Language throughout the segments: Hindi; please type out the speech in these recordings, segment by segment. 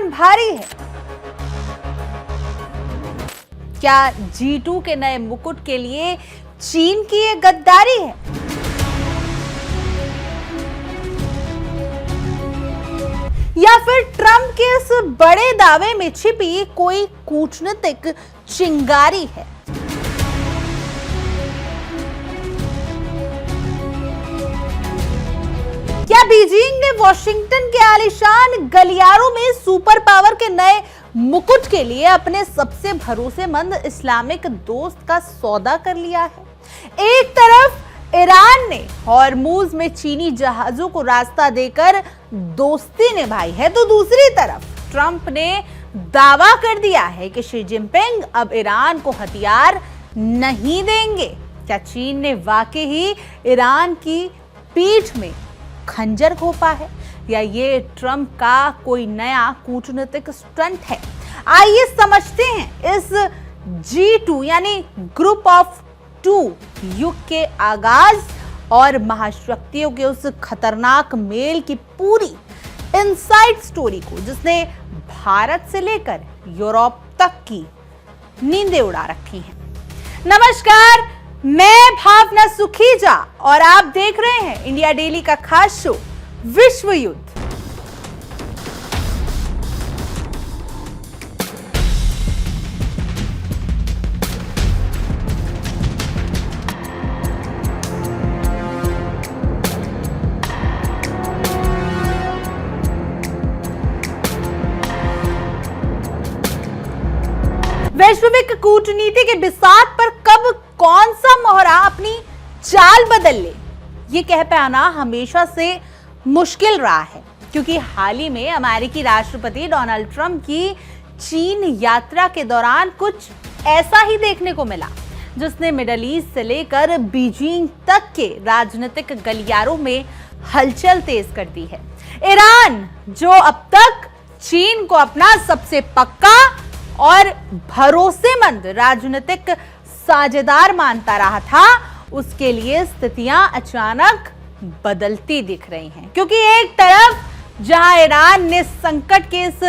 ईरान भारी है? क्या G2 के नए मुकुट के लिए चीन की ये गद्दारी है? या फिर ट्रंप के इस बड़े दावे में छिपी कोई कूटनीतिक चिंगारी है? क्या बीजिंग ने वॉशिंगटन के आलीशान गलियारों में सुपर पावर के नए मुकुट के लिए अपने सबसे भरोसेमंद इस्लामिक दोस्त का सौदा कर लिया है? एक तरफ ईरान ने हॉर्मुज में चीनी जहाजों को रास्ता देकर दोस्ती निभाई है, तो दूसरी तरफ ट्रंप ने दावा कर दिया है कि शी जिनपिंग अब ईरान को हथियार नहीं देंगे। क्या चीन ने वाकई ही ईरान की पीठ में खंजर घोंपा है या ये ट्रंप का कोई नया कूटनीतिक स्टंट है? आइए समझते हैं इस G2 यानी ग्रुप ऑफ 2 युग के आगाज और महाशक्तियों के उस खतरनाक मेल की पूरी इनसाइड स्टोरी को, जिसने भारत से लेकर यूरोप तक की नींदें उड़ा रखी हैं। नमस्कार, मैं भावना सुखीजा और आप देख रहे हैं इंडिया डेली का खास शो विश्व युद्ध। वैश्विक कूटनीति के बिसात पर कब कौन सा मोहरा अपनी चाल बदल ले, ये कह पाना हमेशा से मुश्किल रहा है, क्योंकि हाल ही में अमेरिकी राष्ट्रपति डोनाल्ड ट्रंप की चीन यात्रा के दौरान कुछ ऐसा ही देखने को मिला, जिसने मिडल ईस्ट से लेकर बीजिंग तक के राजनीतिक गलियारों में हलचल तेज कर दी है। ईरान, जो अब तक चीन को अपना सबसे पक्का और भरोसेमंद राजनीतिक साझेदार मानता रहा था, उसके लिए स्थितियां अचानक बदलती दिख रही हैं। क्योंकि एक तरफ जहां ईरान ने संकट के इस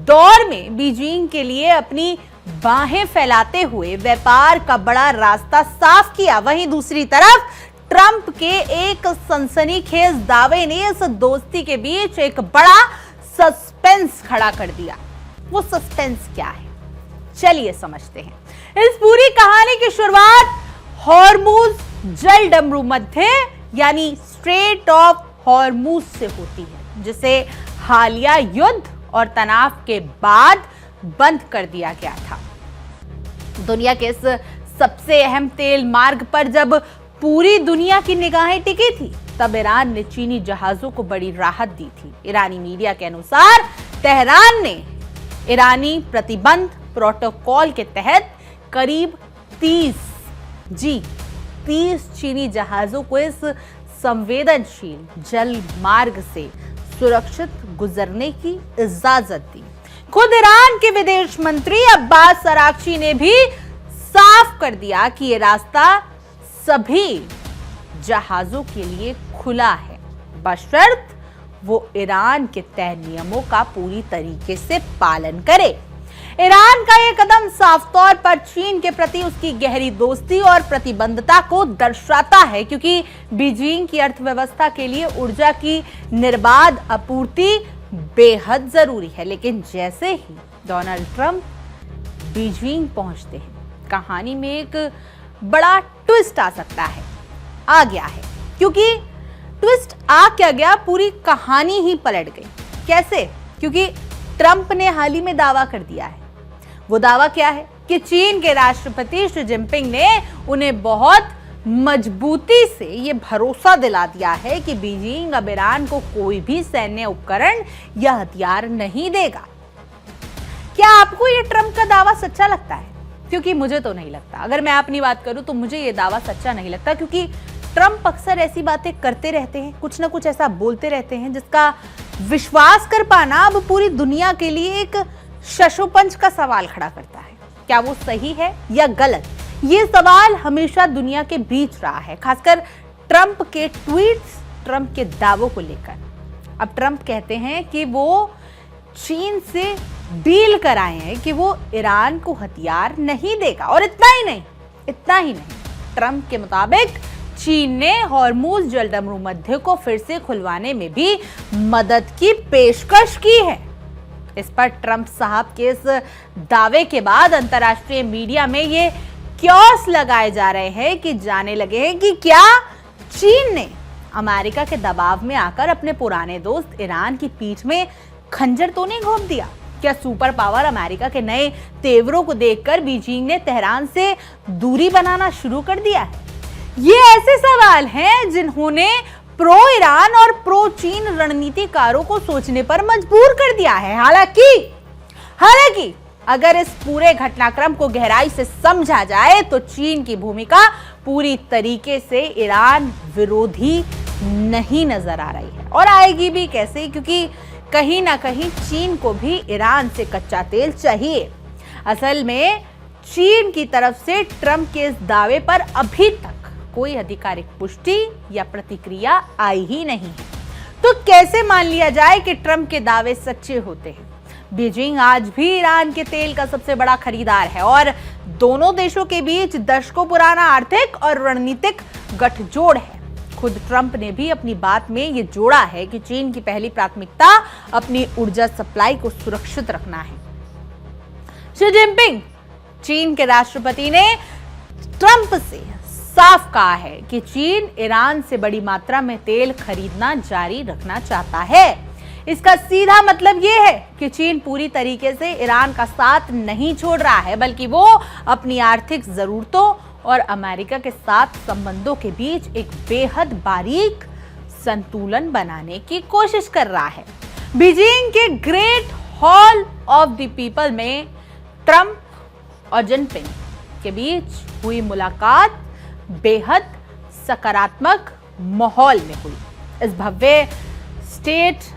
दौर में बीजिंग के लिए अपनी बाहें फैलाते हुए व्यापार का बड़ा रास्ता साफ किया, वहीं दूसरी तरफ ट्रंप के एक सनसनीखेज दावे ने इस दोस्ती के बीच एक बड़ा सस्पेंस खड़ा कर दिया। वो सस्पेंस क्या है, चलिए समझते हैं। इस पूरी कहानी की शुरुआत हॉर्मुज जल डमरू मध्य यानी स्ट्रेट ऑफ हॉर्मुज से होती है, जिसे हालिया युद्ध और तनाव के बाद बंद कर दिया गया था। दुनिया के इस सबसे अहम तेल मार्ग पर जब पूरी दुनिया की निगाहें टिकी थी, तब ईरान ने चीनी जहाजों को बड़ी राहत दी थी। ईरानी मीडिया के अनुसार तेहरान ने ईरानी प्रतिबंध प्रोटोकॉल के तहत करीब 30 चीनी जहाजों को इस संवेदनशील जल मार्ग से सुरक्षित गुजरने की इजाजत दी। खुद ईरान के विदेश मंत्री अब्बास अराक्ची ने भी साफ कर दिया कि यह रास्ता सभी जहाजों के लिए खुला है, बशर्त वो ईरान के तय नियमों का पूरी तरीके से पालन करे। ईरान का यह कदम साफ तौर पर चीन के प्रति उसकी गहरी दोस्ती और प्रतिबद्धता को दर्शाता है, क्योंकि बीजिंग की अर्थव्यवस्था के लिए ऊर्जा की निर्बाध आपूर्ति बेहद जरूरी है। लेकिन जैसे ही डोनाल्ड ट्रंप बीजिंग पहुंचते हैं, कहानी में एक बड़ा ट्विस्ट आ सकता है, आ गया है। क्योंकि ट्विस्ट आ क्या गया, पूरी कहानी ही पलट गई। कैसे? क्योंकि ट्रंप ने हाल ही में दावा कर दिया है। वो दावा क्या है कि चीन के राष्ट्रपति शी जिनपिंग ने उन्हें बहुत मजबूती से ये भरोसा दिला दिया है कि बीजिंग अब ईरान को कोई भी सैन्य उपकरण या हथियार नहीं देगा। क्या आपको ये ट्रंप का दावा सच्चा लगता है? क्योंकि मुझे तो नहीं लगता। अगर मैं अपनी बात करूं तो मुझे ये दावा सच्चा नहीं लगता, क्योंकि ट्रंप अक्सर ऐसी बातें करते रहते हैं, कुछ ना कुछ ऐसा बोलते रहते हैं जिसका विश्वास कर पाना अब पूरी दुनिया के लिए एक शशोपंच का सवाल खड़ा करता है। क्या वो सही है या गलत? ये सवाल हमेशा दुनिया के बीच रहा है, खासकर ट्रंप के ट्वीट्स, ट्रंप के दावों को लेकर। अब ट्रंप कहते हैं कि वो चीन से डील कराए हैं कि वो ईरान को हथियार नहीं देगा। और इतना ही नहीं, ट्रंप के मुताबिक चीन ने हॉर्मूज जलडमरू मध्य को फिर से खुलवाने में भी मदद की पेशकश की है। इस पर ट्रंप साहब के इस दावे के बाद अंतर्राष्ट्रीय मीडिया में ये क्योस लगाए जा रहे हैं कि जाने लगे हैं कि क्या चीन ने अमेरिका के दबाव में आकर अपने पुराने दोस्त ईरान की पीठ में खंजर तो नहीं घोंप दिया? क्या सुपर पावर अमेरिका के नए तेवरों को देखकर बीजिंग ने तेहरान से दूरी बनाना शुरू कर दिया है? ये ऐसे सवाल हैं जिन्होंने प्रो ईरान और प्रो चीन रणनीतिकारों को सोचने पर मजबूर कर दिया है। हालांकि अगर इस पूरे घटनाक्रम को गहराई से समझा जाए तो चीन की भूमिका पूरी तरीके से ईरान विरोधी नहीं नजर आ रही है, और आएगी भी कैसे, क्योंकि कहीं ना कहीं चीन को भी ईरान से कच्चा तेल चाहिए। असल में चीन की तरफ से ट्रंप के इस दावे पर अभी तक कोई आधिकारिक पुष्टि या प्रतिक्रिया आई ही नहीं है। तो कैसे मान लिया जाए कि ट्रंप के दावे सच्चे होते हैं? बीजिंग आज भी ईरान के तेल का सबसे बड़ा खरीदार है और दोनों देशों के बीच दशकों पुराना आर्थिक और रणनीतिक गठजोड़ है। खुद ट्रंप ने भी अपनी बात में ये जोड़ा है कि चीन की पहली प्राथमिकता अपनी ऊर्जा सप्लाई को सुरक्षित रखना है। शी जिनपिंग चीन के राष्ट्रपति ने ट्रंप से साफ कहा है कि चीन ईरान से बड़ी मात्रा में तेल खरीदना जारी रखना चाहता है। इसका सीधा मतलब यह है कि चीन पूरी तरीके से ईरान का साथ नहीं छोड़ रहा है, बल्कि वो अपनी आर्थिक जरूरतों और अमेरिका के साथ संबंधों के बीच एक बेहद बारीक संतुलन बनाने की कोशिश कर रहा है। बीजिंग के great hall of the people में ट्रंप और जिनपिंग के बीच हुई मुलाकात बेहद सकारात्मक माहौल में हुई। इस भव्य स्टेट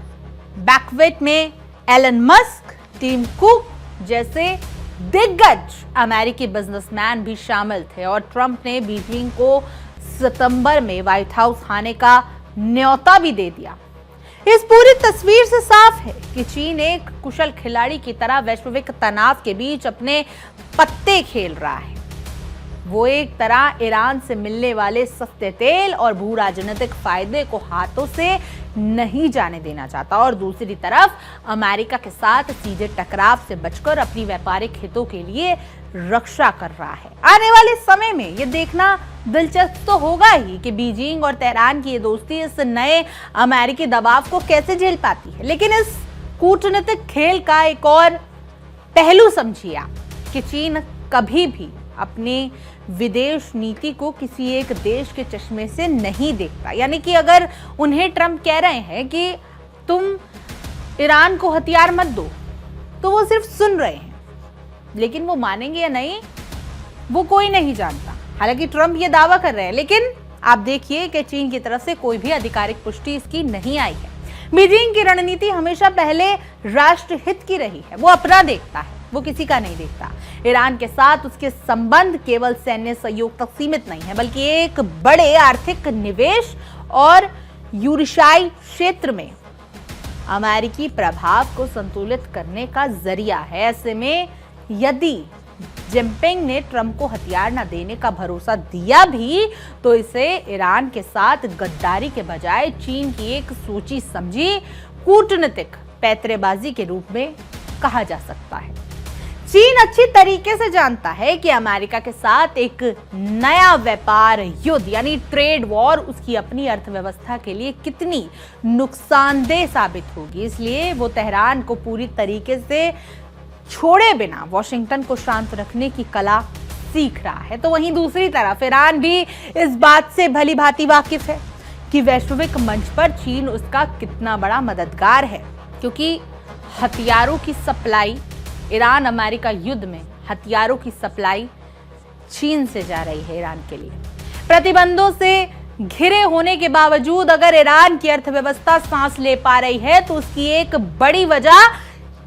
बैंक्वेट में एलन मस्क, टिम कुक जैसे दिग्गज अमेरिकी बिजनेसमैन भी शामिल थे और ट्रंप ने बीजिंग को सितंबर में व्हाइट हाउस आने का न्योता भी दे दिया। इस पूरी तस्वीर से साफ है कि चीन एक कुशल खिलाड़ी की तरह वैश्विक तनाव के बीच अपने पत्ते खेल रहा है। वो एक तरह ईरान से मिलने वाले सस्ते तेल और भू राजनीतिक फायदे को हाथों से नहीं जाने देना चाहता और दूसरी तरफ अमेरिका के साथ सीधे टकराव से बचकर अपनी व्यापारिक हितों के लिए रक्षा कर रहा है। आने वाले समय में ये देखना दिलचस्प तो होगा ही कि बीजिंग और तेहरान की ये दोस्ती इस नए अमेरिकी दबाव को कैसे झेल पाती है। लेकिन इस कूटनीतिक खेल का एक और पहलू समझिए आप कि चीन कभी भी अपनी विदेश नीति को किसी एक देश के चश्मे से नहीं देखता। यानी कि अगर उन्हें ट्रंप कह रहे हैं कि तुम ईरान को हथियार मत दो, तो वो सिर्फ सुन रहे हैं, लेकिन वो मानेंगे या नहीं वो कोई नहीं जानता। हालांकि ट्रंप ये दावा कर रहे हैं, लेकिन आप देखिए कि चीन की तरफ से कोई भी आधिकारिक पुष्टि इसकी नहीं आई है। बीजिंग की रणनीति हमेशा पहले राष्ट्र हित की रही है। वो अपना देखता है, वो किसी का नहीं देखता। ईरान के साथ उसके संबंध केवल सैन्य सहयोग तक सीमित नहीं है, बल्कि एक बड़े आर्थिक निवेश और यूरेशियाई क्षेत्र में अमेरिकी प्रभाव को संतुलित करने का जरिया है। ऐसे में यदि जिनपिंग ने ट्रंप को हथियार न देने का भरोसा दिया भी, तो इसे ईरान के साथ गद्दारी के बजाय चीन की एक सोची समझी कूटनीतिक पैंतरेबाजी के रूप में कहा जा सकता है। चीन अच्छी तरीके से जानता है कि अमेरिका के साथ एक नया व्यापार युद्ध यानी ट्रेड वॉर उसकी अपनी अर्थव्यवस्था के लिए कितनी नुकसानदेह साबित होगी। इसलिए वो तेहरान को पूरी तरीके से छोड़े बिना वॉशिंगटन को शांत रखने की कला सीख रहा है। तो वहीं दूसरी तरफ ईरान भी इस बात से भली भांति वाकिफ है कि वैश्विक मंच पर चीन उसका कितना बड़ा मददगार है, क्योंकि हथियारों की सप्लाई ईरान अमेरिका युद्ध में हथियारों की सप्लाई चीन से जा रही है ईरान के लिए। प्रतिबंधों से घिरे होने के बावजूद अगर ईरान की अर्थव्यवस्था सांस ले पा रही है, तो उसकी एक बड़ी वजह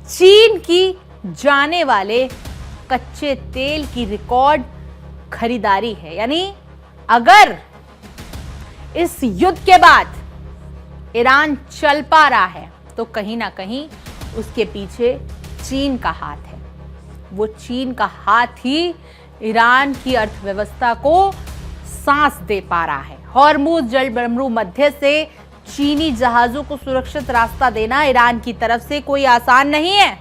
चीन की जाने वाले कच्चे तेल की रिकॉर्ड खरीदारी है। यानी अगर इस युद्ध के बाद ईरान चल पा रहा है, तो कहीं ना कहीं उसके पीछे चीन का हाथ है। वो चीन का हाथ ही ईरान की अर्थव्यवस्था को सांस दे पा रहा है। हॉर्मुज जलबंदरु मध्य से चीनी जहाजों को सुरक्षित रास्ता देना ईरान की तरफ से कोई आसान नहीं है,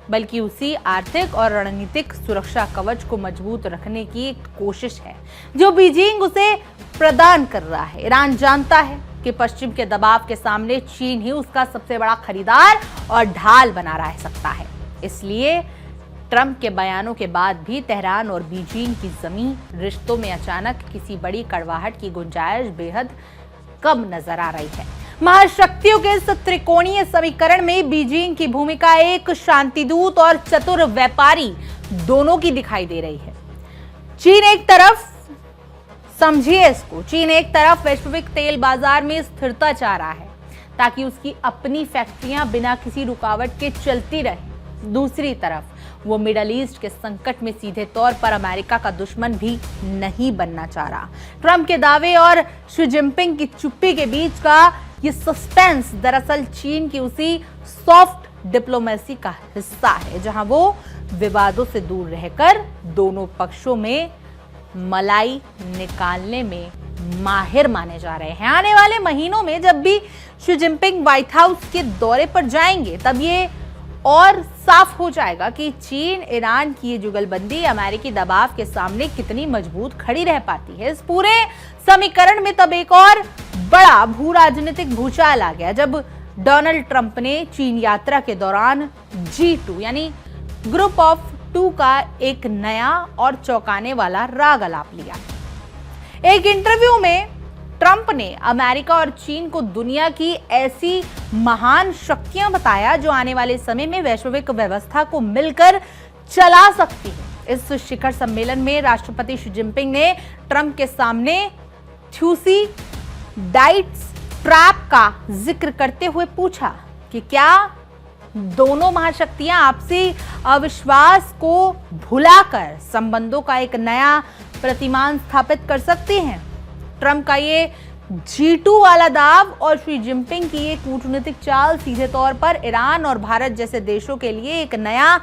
बल्कि उसी आर्थिक और रणनीतिक सुरक्षा कवच को मजबूत रखने की एक कोशिश है जो बीजिंग उसे प्रदान कर रहा है। ईरान जानता है कि पश्चिम के दबाव के सामने चीन ही उसका सबसे बड़ा खरीदार और ढाल बना रह सकता है। इसलिए ट्रंप के बयानों के बाद भी तेहरान और बीजिंग की जमीन रिश्तों में अचानक किसी बड़ी कड़वाहट की गुंजाइश बेहद कम नजर आ रही है। महाशक्तियों के इस त्रिकोणीय समीकरण में बीजिंग की भूमिका एक शांतिदूत और चतुर व्यापारी दोनों की दिखाई दे रही है। चीन एक तरफ, समझिए इसको, चीन एक तरफ वैश्विक तेल बाजार में स्थिरता चाह रहा है ताकि उसकी अपनी फैक्ट्रियां बिना किसी रुकावट के चलती रहें। दूसरी तरफ वो मिडल ईस्ट के संकट में सीधे तौर पर अमेरिका का दुश्मन भी नहीं बनना चाह रहा। ट्रंप के दावे और शी जिनपिंग की चुप्पी के बीच का ये सस्पेंस दरअसल चीन की उसी सॉफ्ट डिप्लोमेसी का हिस्सा है जहां वो विवादों से दूर रहकर दोनों पक्षों में मलाई निकालने में माहिर माने जा रहे हैं। आने वाले महीनों में जब भी शी जिनपिंग व्हाइट हाउस के दौरे पर जाएंगे तब ये और साफ हो जाएगा कि चीन ईरान की ये जुगलबंदी अमेरिकी दबाव के सामने कितनी मजबूत खड़ी रह पाती है। इस पूरे समीकरण में तब एक और बड़ा भू राजनीतिक भूचाल आ गया जब डोनाल्ड ट्रंप ने चीन यात्रा के दौरान G2 यानी ग्रुप ऑफ 2 का एक नया और चौंकाने वाला राग आलाप लिया। एक इंटरव्यू में ट्रंप ने अमेरिका और चीन को दुनिया की ऐसी महान शक्तियां बताया जो आने वाले समय में वैश्विक व्यवस्था को मिलकर चला सकती है। इस शिखर सम्मेलन में राष्ट्रपति शी जिनपिंग ने ट्रंप के सामने थ्यूसिडाइड्स ट्रैप का जिक्र करते हुए पूछा कि क्या दोनों महाशक्तियां आपसी अविश्वास को भुलाकर संबंधों का एक नया प्रतिमान स्थापित कर सकती हैं। ट्रंप का ये G2 वाला दाव और शी जिनपिंग की ये कूटनीतिक चाल सीधे तौर पर ईरान और भारत जैसे देशों के लिए एक नया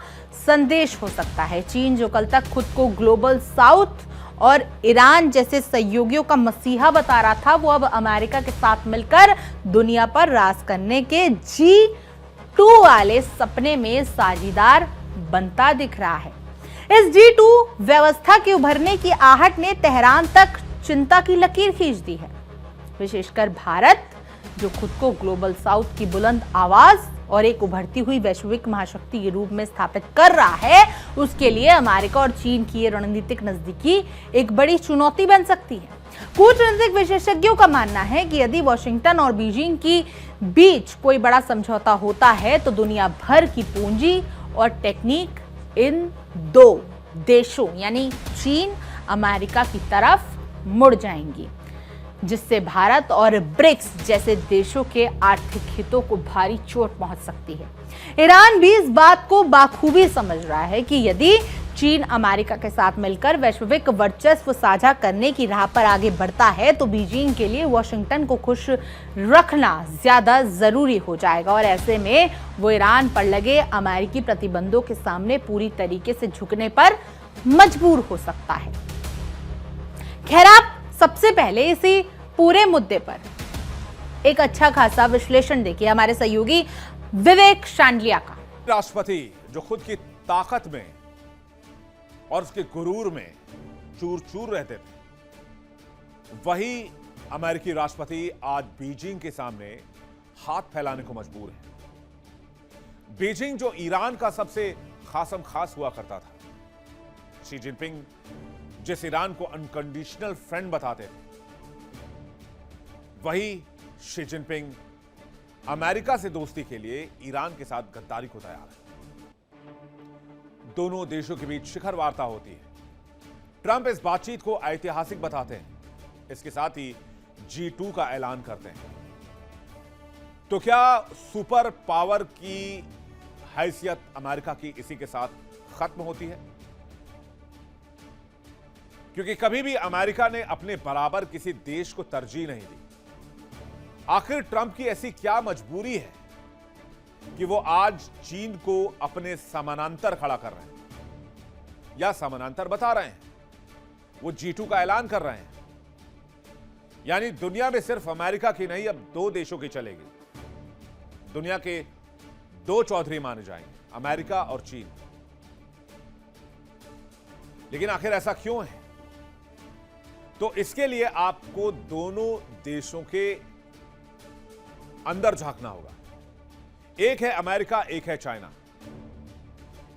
संदेश हो सकता है। चीन जो कल तक खुद को ग्लोबल साउथ और ईरान जैसे सहयोगियों का मसीहा बता रहा था, वो अब अमेरिका के साथ मिलकर दुनिया पर राज करने के G2 वाले सपने में साझीदार बनता दिख रहा है। इस G2 व्यवस्था के उभरने की आहट ने तेहरान तक चिंता की लकीर खींच दी है। विशेषकर भारत जो खुद को ग्लोबल साउथ की बुलंद आवाज और एक उभरती हुई वैश्विक महाशक्ति के रूप में स्थापित कर रहा है, उसके लिए अमेरिका और चीन की ये रणनीतिक नजदीकी एक बड़ी चुनौती बन सकती है। कूटनीतिक विशेषज्ञों का मानना है कि यदि वॉशिंगटन और बीजिंग की बीच कोई बड़ा समझौता होता है तो दुनिया भर की पूंजी और टेक्निक इन दो देशों यानी चीन अमेरिका की तरफ मुड़ जाएंगी, जिससे भारत और ब्रिक्स जैसे देशों के आर्थिक हितों को भारी चोट पहुंच सकती है। ईरान भी इस बात को बाखूबी समझ रहा है कि यदि चीन अमेरिका के साथ मिलकर वैश्विक वर्चस्व साझा करने की राह पर आगे बढ़ता है तो बीजिंग के लिए वॉशिंगटन को खुश रखना ज्यादा जरूरी हो जाएगा और ऐसे में वो ईरान पर लगे अमेरिकी प्रतिबंधों के सामने पूरी तरीके से झुकने पर मजबूर हो सकता है। खैर, आप सबसे पहले इसी पूरे मुद्दे पर एक अच्छा खासा विश्लेषण देखिए हमारे सहयोगी विवेक शांडलिया का। राष्ट्रपति जो खुद की ताकत में और उसके गुरूर में चूर चूर रहते थे, वही अमेरिकी राष्ट्रपति आज बीजिंग के सामने हाथ फैलाने को मजबूर है। बीजिंग जो ईरान का सबसे खासम खास हुआ करता था, शी जिनपिंग जिस ईरान को अनकंडीशनल फ्रेंड बताते थे, वही शी जिनपिंग अमेरिका से दोस्ती के लिए ईरान के साथ गद्दारी को तैयार है। दोनों देशों के बीच शिखर वार्ता होती है। ट्रंप इस बातचीत को ऐतिहासिक बताते हैं, इसके साथ ही G2 का ऐलान करते हैं। तो क्या सुपर पावर की हैसियत अमेरिका की इसी के साथ खत्म होती है? क्योंकि कभी भी अमेरिका ने अपने बराबर किसी देश को तरजीह नहीं दी। आखिर ट्रंप की ऐसी क्या मजबूरी है कि वो आज चीन को अपने समानांतर खड़ा कर रहे हैं या समानांतर बता रहे हैं। वो G2 का ऐलान कर रहे हैं, यानी दुनिया में सिर्फ अमेरिका की नहीं, अब 2 देशों की चलेगी। दुनिया के 2 चौधरी माने जाएंगे, अमेरिका और चीन। लेकिन आखिर ऐसा क्यों है? तो इसके लिए आपको दोनों देशों के अंदर झांकना होगा। एक है अमेरिका, एक है चाइना।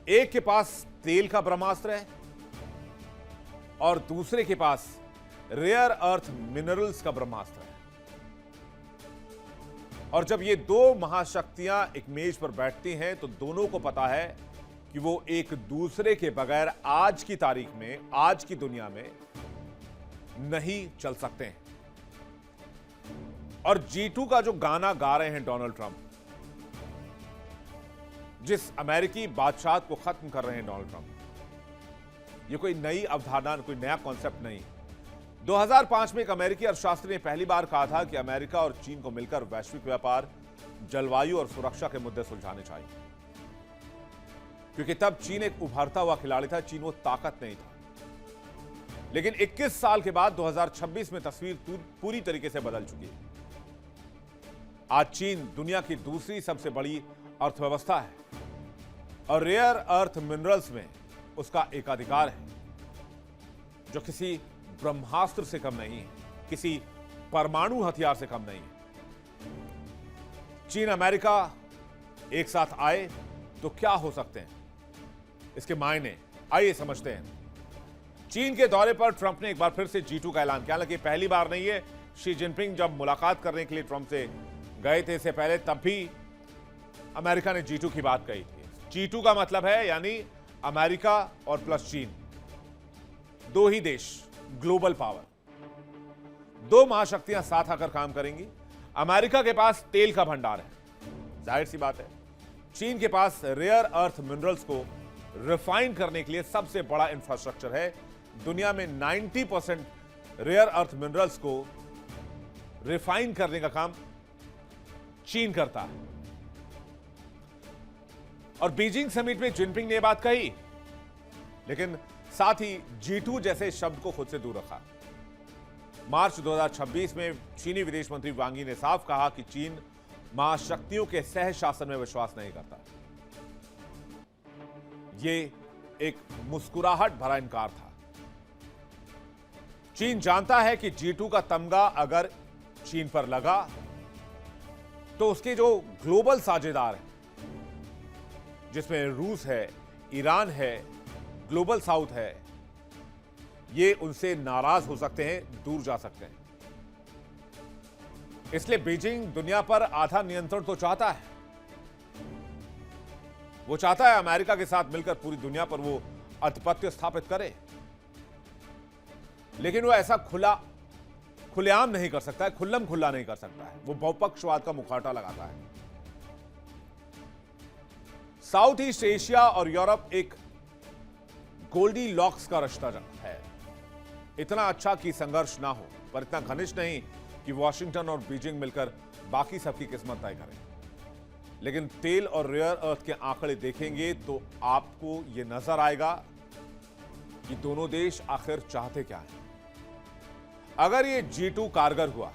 एक के पास तेल का ब्रह्मास्त्र है और दूसरे के पास रेयर अर्थ मिनरल्स का ब्रह्मास्त्र है। और जब ये 2 महाशक्तियां एक मेज पर बैठती हैं तो दोनों को पता है कि वो एक दूसरे के बगैर आज की तारीख में, आज की दुनिया में नहीं चल सकते हैं। और G2 का जो गाना गा रहे हैं डोनाल्ड ट्रंप, जिस अमेरिकी बादशाह को खत्म कर रहे हैं डोनाल्ड ट्रंप, ये कोई नई अवधारणा, कोई नया कॉन्सेप्ट नहीं। 2005 में एक अमेरिकी अर्थशास्त्री ने पहली बार कहा था कि अमेरिका और चीन को मिलकर वैश्विक व्यापार, जलवायु और सुरक्षा के मुद्दे सुलझाने चाहिए, क्योंकि तब चीन एक उभरता हुआ खिलाड़ी था, चीन वो ताकत नहीं था। लेकिन 21 साल के बाद 2026 में तस्वीर पूरी तरीके से बदल चुकी है। आज चीन दुनिया की दूसरी सबसे बड़ी अर्थव्यवस्था है और रेयर अर्थ मिनरल्स में उसका एकाधिकार है, जो किसी ब्रह्मास्त्र से कम नहीं है, किसी परमाणु हथियार से कम नहीं है। चीन अमेरिका एक साथ आए तो क्या हो सकते हैं, इसके मायने आइए समझते हैं। चीन के दौरे पर ट्रंप ने एक बार फिर से G2 का ऐलान किया। हालांकि पहली बार नहीं है। शी जिनपिंग जब मुलाकात करने के लिए ट्रंप से गए थे इससे पहले, तब भी अमेरिका ने G2 की बात कही थी। G2 का मतलब है यानी अमेरिका और प्लस चीन, 2 ही देश, ग्लोबल पावर। 2 महाशक्तियां साथ आकर काम करेंगी। अमेरिका के पास तेल का भंडार है, जाहिर सी बात है। चीन के पास रेयर अर्थ मिनरल्स को रिफाइन करने के लिए सबसे बड़ा इंफ्रास्ट्रक्चर है। दुनिया में 90% रेयर अर्थ मिनरल्स को रिफाइन करने का काम चीन करता है। और बीजिंग समिट में जिनपिंग ने यह बात कही, लेकिन साथ ही G2 जैसे शब्द को खुद से दूर रखा। मार्च 2026 में चीनी विदेश मंत्री वांग यी ने साफ कहा कि चीन महाशक्तियों के सह शासन में विश्वास नहीं करता। यह एक मुस्कुराहट भरा इनकार था। चीन जानता है कि G2 का तमगा अगर चीन पर लगा तो उसके जो ग्लोबल साझेदार हैं, जिसमें रूस है, ईरान है, ग्लोबल साउथ है, ये उनसे नाराज हो सकते हैं, दूर जा सकते हैं। इसलिए बीजिंग दुनिया पर आधा नियंत्रण तो चाहता है। वो चाहता है अमेरिका के साथ मिलकर पूरी दुनिया पर वो आधिपत्य स्थापित करे, लेकिन वो ऐसा खुलेआम नहीं कर सकता है, खुल्लम खुल्ला नहीं कर सकता है। वो बहुपक्षवाद का मुखौटा लगाता है। साउथ ईस्ट एशिया और यूरोप एक गोल्डी लॉक्स का रिश्ता है। इतना अच्छा कि संघर्ष ना हो, पर इतना घनिष्ठ नहीं कि वॉशिंगटन और बीजिंग मिलकर बाकी सबकी किस्मत तय करें। लेकिन तेल और रेयर अर्थ के आंकड़े देखेंगे तो आपको यह नजर आएगा कि दोनों देश आखिर चाहते क्या हैं। अगर ये G2 कारगर हुआ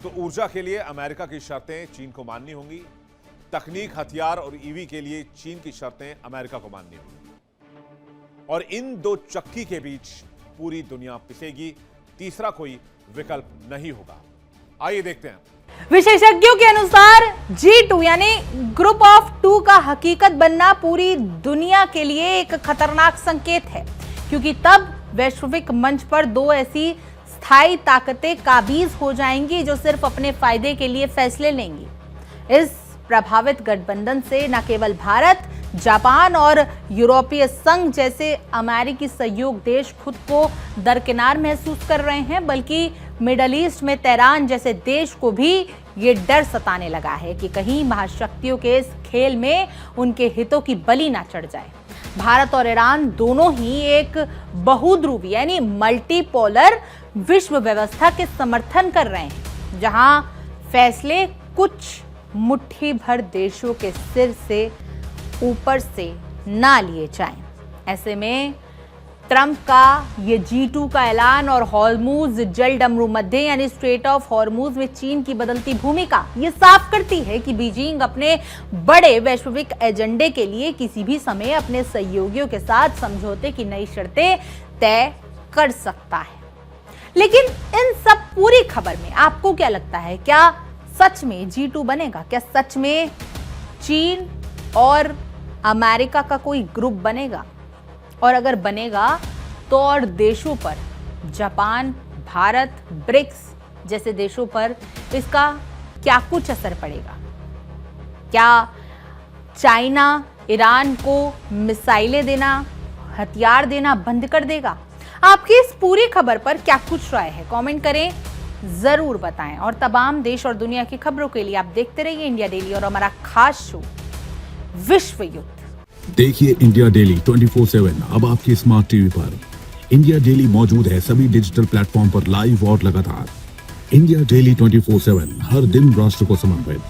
तो ऊर्जा के लिए अमेरिका की शर्तें चीन को माननी होंगी, तकनीक, हथियार और ईवी के लिए चीन की शर्तें अमेरिका को माननी होंगी, और इन 2 चक्की के बीच पूरी दुनिया पिसेगी। तीसरा कोई विकल्प नहीं होगा। आइए देखते हैं। विशेषज्ञों के अनुसार G2 यानी ग्रुप ऑफ 2 का हकीकत बनना पूरी दुनिया के लिए एक खतरनाक संकेत है, क्योंकि तब वैश्विक मंच पर 2 ऐसी स्थायी ताकतें काबीज हो जाएंगी जो सिर्फ अपने फायदे के लिए फैसले लेंगी। इस प्रभावित गठबंधन से न केवल भारत, जापान और यूरोपीय संघ जैसे अमेरिकी सहयोग देश खुद को दरकिनार महसूस कर रहे हैं, बल्कि मिडल ईस्ट में तेहरान जैसे देश को भी ये डर सताने लगा है कि कहीं महाशक्तियों के इस खेल में उनके हितों की बलि ना चढ़ जाए। भारत और ईरान दोनों ही एक बहुध्रुवी यानी मल्टीपोलर विश्व व्यवस्था के समर्थन कर रहे हैं, जहां फैसले कुछ मुट्ठी भर देशों के सिर से ऊपर से ना लिए जाएं। ऐसे में ट्रंप का ये G2 का ऐलान और हॉर्मूज जल डमरू मध्य यानी स्ट्रेट ऑफ हॉर्मूज में चीन की बदलती भूमिका ये साफ करती है कि बीजिंग अपने बड़े वैश्विक एजेंडे के लिए किसी भी समय अपने सहयोगियों के साथ समझौते की नई शर्तें तय कर सकता है। लेकिन इन सब पूरी खबर में आपको क्या लगता है, क्या सच में G2 बनेगा? क्या सच में चीन और अमेरिका का कोई ग्रुप बनेगा? और अगर बनेगा तो और देशों पर, जापान, भारत, ब्रिक्स जैसे देशों पर इसका क्या कुछ असर पड़ेगा? क्या चाइना ईरान को मिसाइलें देना, हथियार देना बंद कर देगा? आपकी इस पूरी खबर पर क्या कुछ राय है? कमेंट करें, जरूर बताएं। और तमाम देश और दुनिया की खबरों के लिए आप देखते रहिए इंडिया डेली और हमारा खास शो विश्व युद्ध। देखिए इंडिया डेली 24/7 अब आपके स्मार्ट टीवी पर। इंडिया डेली मौजूद है सभी डिजिटल प्लेटफॉर्म पर लाइव और लगातार। इंडिया डेली 24/7 हर दिन राष्ट्र को समर्पित।